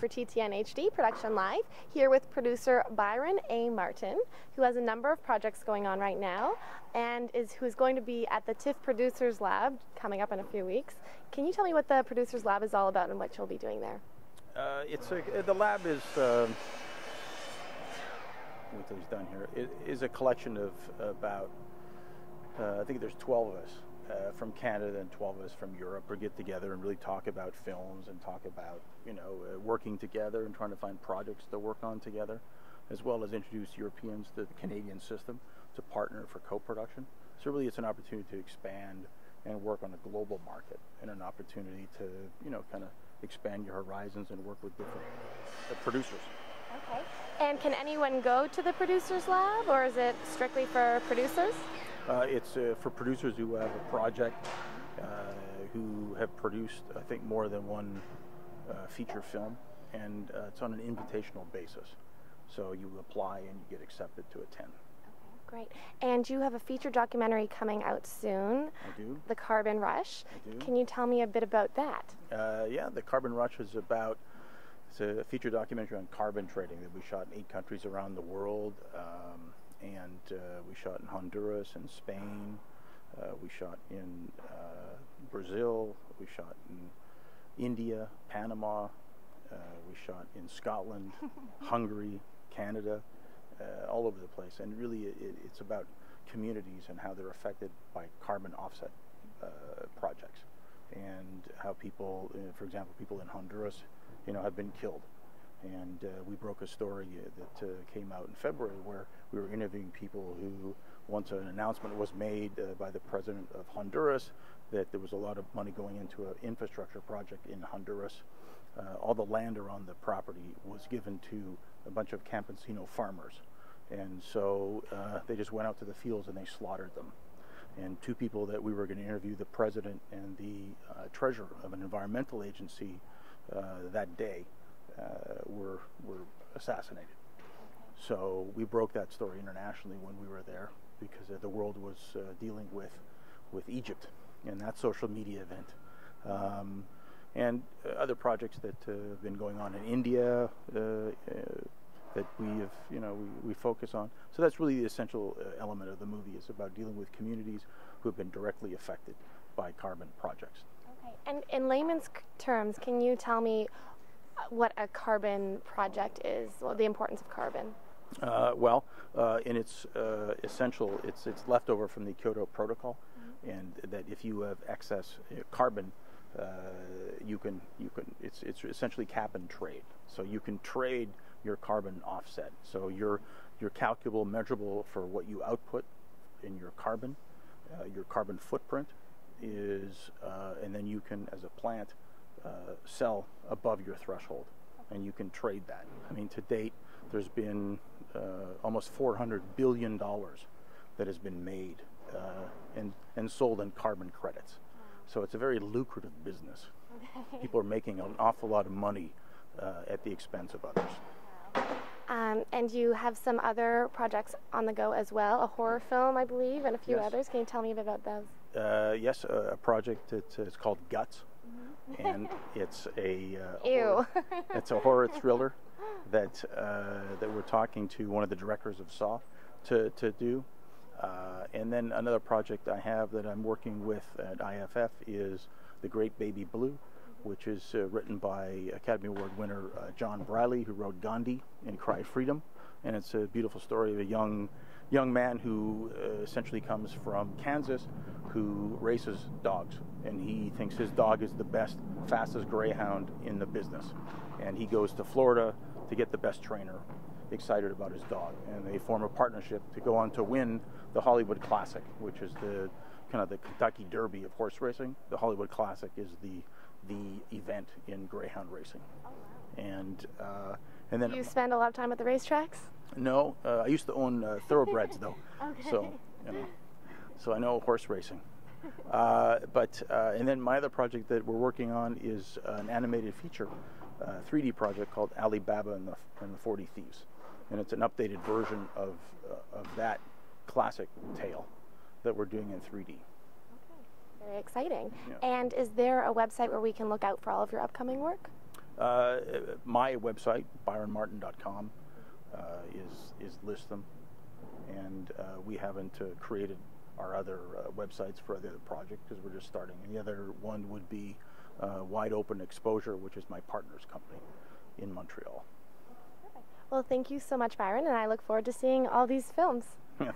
for TTN-HD Production Live, here with producer Byron A. Martin, who has a number of projects going on right now, and who is going to be at the TIFF Producers Lab coming up in a few weeks. Can you tell me what the Producers Lab is all about and what you'll be doing there? The lab is, wait till he's done here, it is a collection of about, I think there's 12 of us from Canada and 12 of us from Europe who get together and really talk about films and talk about, working together and trying to find projects to work on together, as well as introduce Europeans to the Canadian system to partner for co-production. So really it's an opportunity to expand and work on a global market and an opportunity to, kind of expand your horizons and work with different producers. Okay. And can anyone go to the Producers Lab, or is it strictly for producers? It's for producers who have a project, who have produced, I think, more than one feature film, and it's on an invitational basis. So you apply and you get accepted to attend. Okay, great. And you have a feature documentary coming out soon. I do. The Carbon Rush. I do. Can you tell me a bit about that? Yeah, the Carbon Rush is about, it's a feature documentary on carbon trading that we shot in 8 countries around the world. We shot in Honduras and Spain, we shot in Brazil, we shot in India, Panama, we shot in Scotland, Hungary, Canada, all over the place. And really it's about communities and how they're affected by carbon offset projects, and how people, for example, people in Honduras, have been killed. And we broke a story that came out in February where we were interviewing people who, once an announcement was made by the president of Honduras that there was a lot of money going into an infrastructure project in Honduras, all the land around the property was given to a bunch of campesino farmers. And so they just went out to the fields and they slaughtered them. And 2 people that we were going to interview, the president and the treasurer of an environmental agency that day, were assassinated. So we broke that story internationally when we were there, because the world was dealing with Egypt and that social media event, and other projects that have been going on in India that we focus on. So that's really the essential element of the movie. It's about dealing with communities who have been directly affected by carbon projects. Okay. And in layman's terms, can you tell me what a carbon project is, well, the importance of carbon? In its essential, it's leftover from the Kyoto Protocol, and that if you have excess carbon, it's essentially cap and trade. So you can trade your carbon offset. So you're calculable, measurable for what you output in your carbon footprint is, and then you can, as a plant, sell above your threshold, and you can trade that. I mean, to date, there's been almost $400 billion that has been made and sold in carbon credits. So it's a very lucrative business. People are making an awful lot of money at the expense of others. And you have some other projects on the go as well, a horror film, I believe, and a few others. Can you tell me a bit about those? Yes, a project that's called Guts. And it's a it's a horror thriller that we're talking to one of the directors of Saw to do. And then another project I have that I'm working with at IFF is The Great Baby Blue, which is written by Academy Award winner John Briley, who wrote Gandhi and Cry Freedom. And it's a beautiful story of a young man who essentially comes from Kansas, who races dogs, and he thinks his dog is the best, fastest greyhound in the business. And he goes to Florida to get the best trainer, excited about his dog, and they form a partnership to go on to win the Hollywood Classic, which is the kind of the Kentucky Derby of horse racing. The Hollywood Classic is the event in greyhound racing. Oh, wow. And then you spend a lot of time at the racetracks? No, I used to own thoroughbreds though. Okay. So I know horse racing. And then my other project that we're working on is an animated feature, 3D project called Alibaba and the 40 Thieves, and it's an updated version of that classic tale that we're doing in 3D. Okay. Very exciting. Yeah. And is there a website where we can look out for all of your upcoming work? My website, byronmartin.com, is list them, and we haven't created our other websites for the other project because we're just starting. And the other one would be Wide Open Exposure, which is my partner's company in Montreal. Well, thank you so much, Byron, and I look forward to seeing all these films.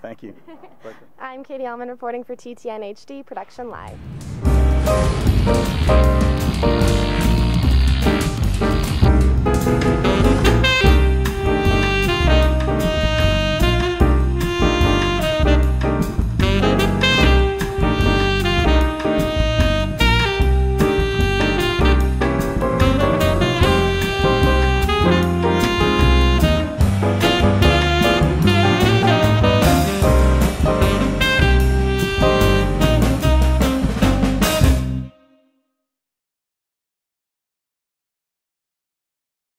Thank you. Pleasure. I'm Katie Uhlmann reporting for TTN-HD Production Live.